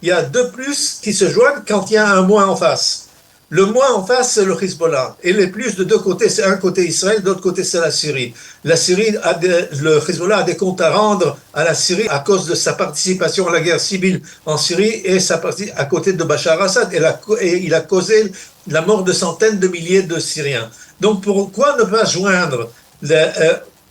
il y a deux plus qui se joignent quand il y a un moins en face. Le moins en face, c'est le Hezbollah. Et les plus de deux côtés, c'est un côté Israël, de l'autre côté, c'est la Syrie. Le Hezbollah a des comptes à rendre à la Syrie à cause de sa participation à la guerre civile en Syrie et sa partie à côté de Bachar al-Assad. Et il a causé la mort de centaines de milliers de Syriens. Donc pourquoi ne pas joindre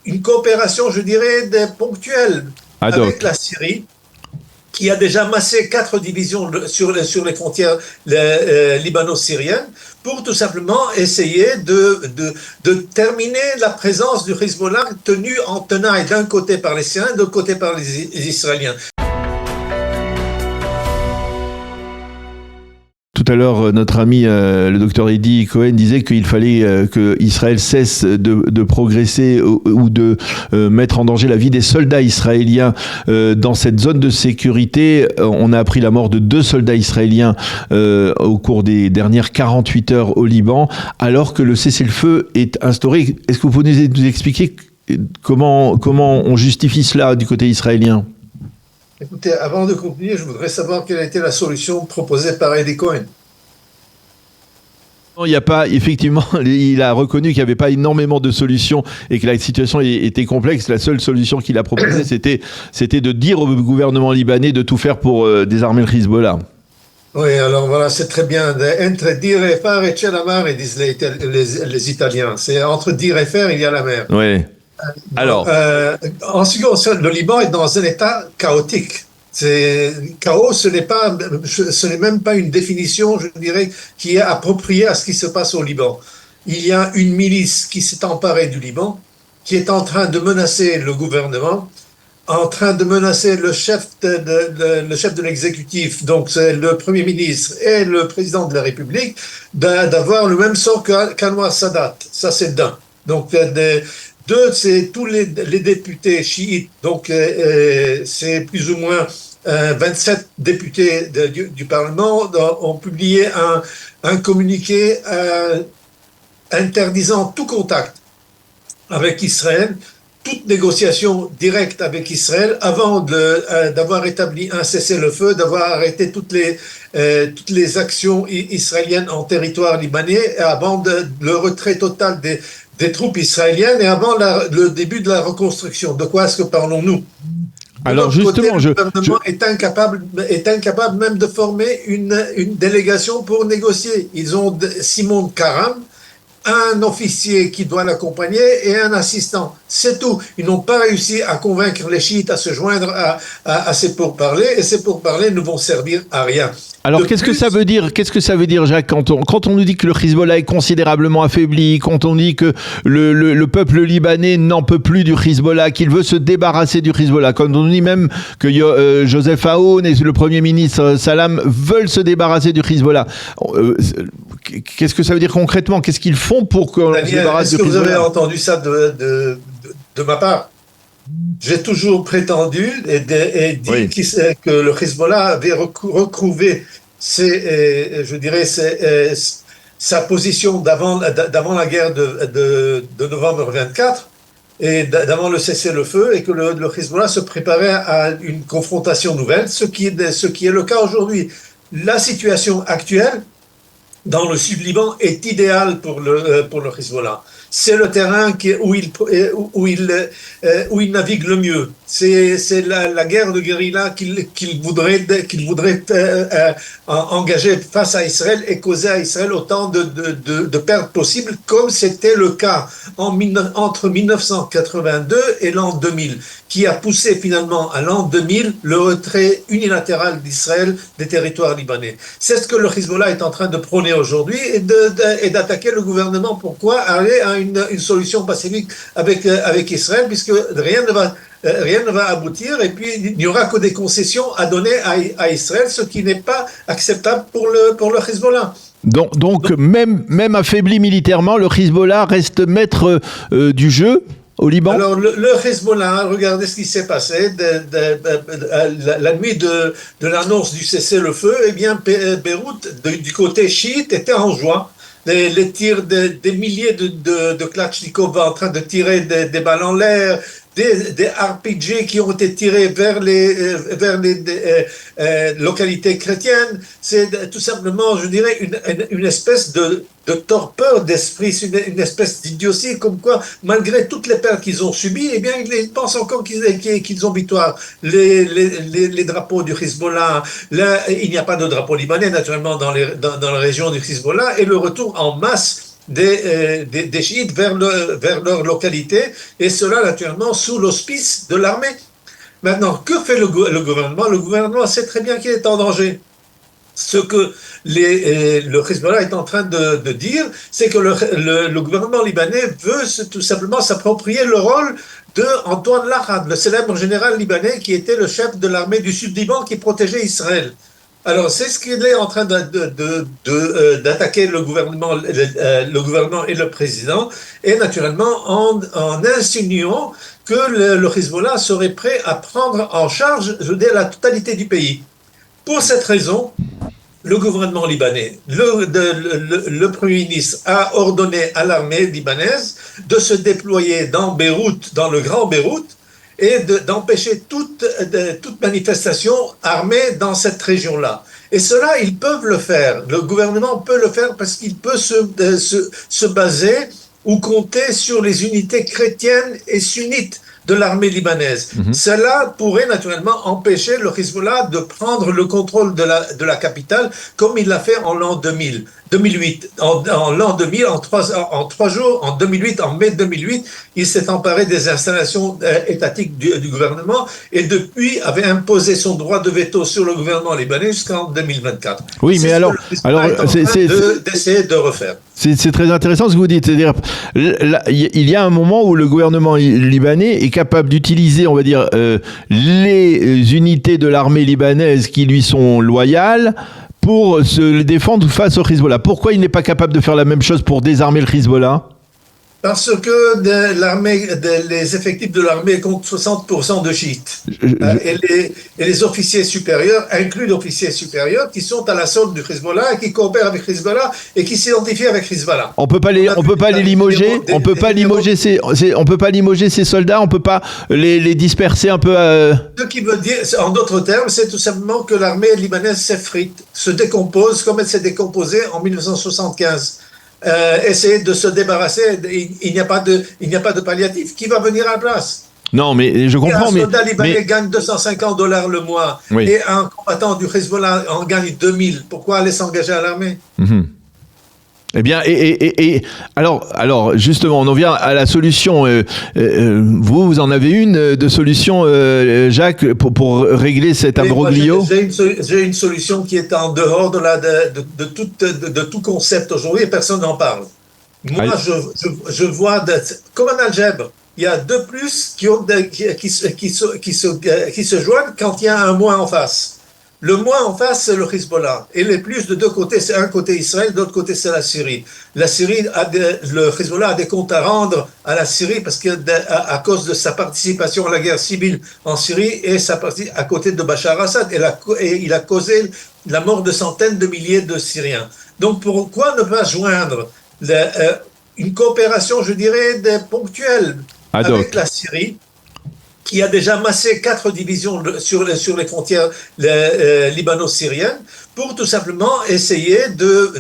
une coopération, je dirais, ponctuelle avec la Syrie, qui a déjà massé 4 divisions sur les frontières libano-syriennes, pour tout simplement essayer de terminer la présence du Hezbollah tenue en tenaille d'un côté par les Syriens, de l'autre côté par les Israéliens. Tout à l'heure, notre ami le docteur Eddie Cohen disait qu'il fallait que Israël cesse de progresser ou de mettre en danger la vie des soldats israéliens dans cette zone de sécurité. On a appris la mort de 2 soldats israéliens au cours des dernières 48 heures au Liban, alors que le cessez-le-feu est instauré. Est-ce que vous pouvez nous expliquer comment on justifie cela du côté israélien ? Écoutez, avant de conclure, je voudrais savoir quelle a été la solution proposée par Eddie Cohen. Il n'y a pas, effectivement, il a reconnu qu'il n'y avait pas énormément de solutions et que la situation était complexe. La seule solution qu'il a proposée, c'était de dire au gouvernement libanais de tout faire pour désarmer le Hezbollah. Oui, alors voilà, c'est très bien. Entre dire et faire et c'è la mare, disent les Italiens. C'est entre dire et faire, il y a la mer. Oui. Alors, en ce qui concerne le Liban, est dans un état chaotique. Chaos, ce n'est même pas une définition, je dirais, qui est appropriée à ce qui se passe au Liban. Il y a une milice qui s'est emparée du Liban, qui est en train de menacer le gouvernement, en train de menacer le chef de l'exécutif, donc c'est le Premier ministre et le président de la République, d'avoir le même sort qu'Anwar Sadat. Ça, c'est d'un. Donc, deux, c'est tous les députés chiites, donc c'est plus ou moins 27 députés du Parlement ont publié un communiqué interdisant tout contact avec Israël, toute négociation directe avec Israël avant d'avoir établi un cessez-le-feu, d'avoir arrêté toutes les actions israéliennes en territoire libanais, et avant le retrait total des troupes israéliennes et avant le début de la reconstruction. De quoi est-ce que parlons-nous ? Alors justement, le gouvernement est incapable même de former une délégation pour négocier. Ils ont Simon Karam, un officier qui doit l'accompagner et un assistant. C'est tout. Ils n'ont pas réussi à convaincre les chiites à se joindre à ces pourparlers, et ces pourparlers ne vont servir à rien. Alors qu'est-ce que ça veut dire, Jacques, quand on nous dit que le Hezbollah est considérablement affaibli, quand on dit que le peuple libanais n'en peut plus du Hezbollah, qu'il veut se débarrasser du Hezbollah, quand on nous dit même que Joseph Aoun et le Premier ministre Salam veulent se débarrasser du Hezbollah, qu'est-ce que ça veut dire concrètement ? Qu'est-ce qu'ils font pour qu'on se débarrasse du Hezbollah ? Est-ce que vous avez entendu ça de ma part ? J'ai toujours prétendu et dit oui, que le Hezbollah avait recouvré sa position d'avant la guerre de novembre 24 et d'avant le cessez-le-feu, et que le Hezbollah se préparait à une confrontation nouvelle, ce qui est le cas aujourd'hui. La situation actuelle dans le sud-Liban est idéale pour le Hezbollah. C'est le terrain où il navigue le mieux. C'est la guerre de guérilla qu'il voudrait engager face à Israël et causer à Israël autant de pertes possibles, comme c'était le cas entre 1982 et l'an 2000, qui a poussé finalement à l'an 2000 le retrait unilatéral d'Israël des territoires libanais. C'est ce que le Hezbollah est en train de prôner aujourd'hui et d'attaquer le gouvernement. Pourquoi aller à une solution pacifique avec Israël, puisque rien ne va aboutir, et puis il n'y aura que des concessions à donner à Israël, ce qui n'est pas acceptable pour le Hezbollah. Donc même affaibli militairement, le Hezbollah reste maître du jeu au Liban ? Alors le Hezbollah, regardez ce qui s'est passé la nuit de l'annonce du cessez-le-feu. Eh bien, Beyrouth, du côté chiite, était en joie. Les tirs des milliers de Kalachnikov en train de tirer des balles en l'air, des RPG qui ont été tirés vers les localités chrétiennes. C'est tout simplement, je dirais, une espèce de torpeur d'esprit, une espèce d'idiotie, comme quoi, malgré toutes les pertes qu'ils ont subies, eh bien, ils pensent encore qu'ils ont victoire. Les drapeaux du Hezbollah, il n'y a pas de drapeau libanais, naturellement, dans la région du Hezbollah, et le retour en masse des chiites vers leur localité, et cela naturellement sous l'auspice de l'armée. Maintenant, que fait le gouvernement? Le gouvernement sait très bien qu'il est en danger. Ce que le Hezbollah est en train de dire, c'est que le gouvernement libanais veut tout simplement s'approprier le rôle de Antoine Lahad, le célèbre général libanais qui était le chef de l'armée du Sud-Liban qui protégeait Israël. Alors, c'est ce qu'il est en train d'attaquer le gouvernement et le président, et naturellement en insinuant que le Hezbollah serait prêt à prendre en charge, je veux dire, la totalité du pays. Pour cette raison, le gouvernement libanais, le Premier ministre a ordonné à l'armée libanaise de se déployer dans Beyrouth, dans le Grand Beyrouth, et d'empêcher toute manifestation armée dans cette région-là. Et cela, ils peuvent le faire. Le gouvernement peut le faire parce qu'il peut se baser ou compter sur les unités chrétiennes et sunnites de l'armée libanaise. Cela pourrait naturellement empêcher le Hezbollah de prendre le contrôle de la capitale comme il l'a fait en l'an 2008. En l'an 2000, en trois jours, en 2008, en mai 2008, il s'est emparé des installations étatiques du gouvernement et depuis avait imposé son droit de veto sur le gouvernement libanais jusqu'en 2024. Oui, mais alors d'essayer de refaire. C'est très intéressant ce que vous dites. C'est-à-dire, il y a un moment où le gouvernement libanais est capable d'utiliser, on va dire, les unités de l'armée libanaise qui lui sont loyales pour se défendre face au Hezbollah. Pourquoi il n'est pas capable de faire la même chose pour désarmer le Hezbollah ? Parce que les effectifs de l'armée comptent 60% de chiites. Et les officiers supérieurs incluent d'officiers supérieurs qui sont à la solde du Hezbollah et qui coopèrent avec Hezbollah et qui s'identifient avec Hezbollah. On peut pas les limoger. On peut pas limoger ces soldats. On peut pas les disperser un peu. Ce qui veut dire, en d'autres termes, c'est tout simplement que l'armée libanaise s'effrite, se décompose comme elle s'est décomposée en 1975. Essayer de se débarrasser, il n'y a pas de palliatif. Qui va venir à la place? Non, mais je comprends. Un soldat libanais gagne $250 le mois, oui. Et un combattant du Hezbollah en gagne 2000. Pourquoi aller s'engager à l'armée? Eh bien, alors, justement, on en vient à la solution. Vous en avez une de solution, Jacques, pour régler cet imbroglio? J'ai une solution qui est en dehors de tout concept aujourd'hui et personne n'en parle. Moi, je vois, comme un algèbre, il y a deux plus qui se joignent quand il y a un moins en face. Le moins en face, c'est le Hezbollah. Et les plus de deux côtés, c'est un côté Israël, de l'autre côté, c'est la Syrie. Le Hezbollah a des comptes à rendre à la Syrie parce que à cause de sa participation à la guerre civile en Syrie et sa partie à côté de Bachar al-Assad. Et il a causé la mort de centaines de milliers de Syriens. Donc pourquoi ne pas joindre une coopération, je dirais, ponctuelle avec la Syrie, qui a déjà massé 4 divisions sur les frontières libano-syriennes, pour tout simplement essayer de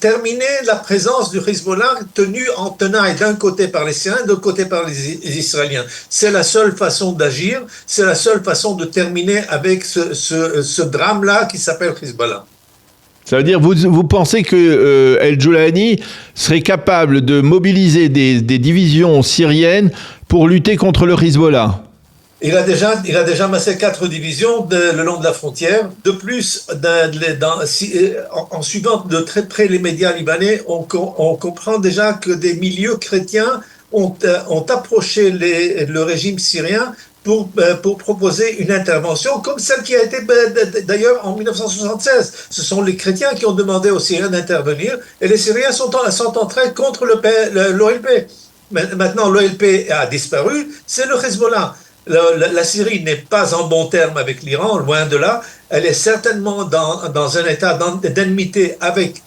terminer la présence du Hezbollah tenu en tenaille d'un côté par les Syriens, de l'autre côté par les Israéliens. C'est la seule façon d'agir, c'est la seule façon de terminer avec ce drame-là qui s'appelle Hezbollah. Ça veut dire, vous pensez que El Joulani serait capable de mobiliser des divisions syriennes pour lutter contre le Hezbollah? Il a déjà massé 4 divisions le long de la frontière. De plus, en suivant de très près les médias libanais, on comprend déjà que des milieux chrétiens ont approché le régime syrien pour proposer une intervention comme celle qui a été d'ailleurs en 1976. Ce sont les chrétiens qui ont demandé aux Syriens d'intervenir et les Syriens sont entrés contre l'OLP. Maintenant, l'OLP a disparu, c'est le Hezbollah. La Syrie n'est pas en bon terme avec l'Iran, loin de là. Elle est certainement dans un état d'ennemité avec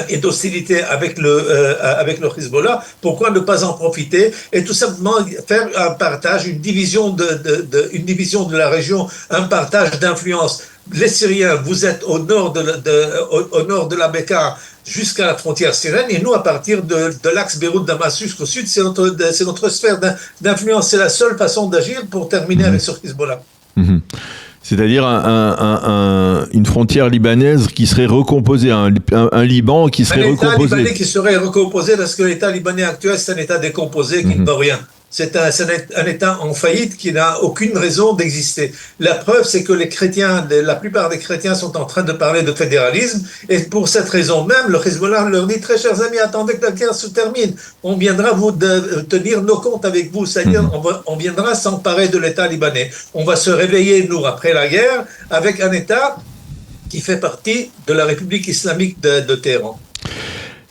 et d'hostilité avec le Hezbollah, pourquoi ne pas en profiter et tout simplement faire un partage, une division de la région, un partage d'influence. Les Syriens, vous êtes au nord de la Bekaa jusqu'à la frontière syrienne, et nous, à partir de l'axe Beyrouth-Damas jusqu'au sud, c'est notre sphère d'influence. C'est la seule façon d'agir pour terminer avec ce Hezbollah. C'est-à-dire une frontière libanaise qui serait recomposée, un Liban qui serait recomposé. Un État libanais qui serait recomposé, parce que l'État libanais actuel, c'est un État décomposé qui ne vaut rien. C'est un État en faillite qui n'a aucune raison d'exister. La preuve, c'est que les chrétiens, la plupart des chrétiens sont en train de parler de fédéralisme, et pour cette raison même, le Hezbollah leur dit, très chers amis, attendez que la guerre se termine. On viendra tenir nos comptes avec vous, c'est-à-dire on viendra s'emparer de l'État libanais. On va se réveiller, nous, après la guerre, avec un État qui fait partie de la République islamique de Téhéran.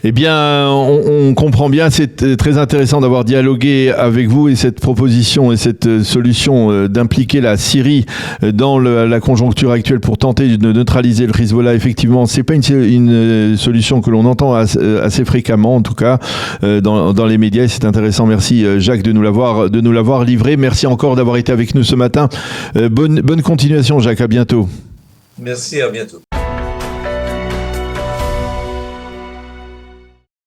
Eh bien, on comprend bien, c'est très intéressant d'avoir dialogué avec vous, et cette proposition et cette solution d'impliquer la Syrie dans la conjoncture actuelle pour tenter de neutraliser le Hezbollah. Effectivement, c'est pas une solution que l'on entend assez fréquemment, en tout cas dans les médias. C'est intéressant. Merci Jacques de nous l'avoir livré. Merci encore d'avoir été avec nous ce matin. Bonne continuation, Jacques. À bientôt. Merci, à bientôt.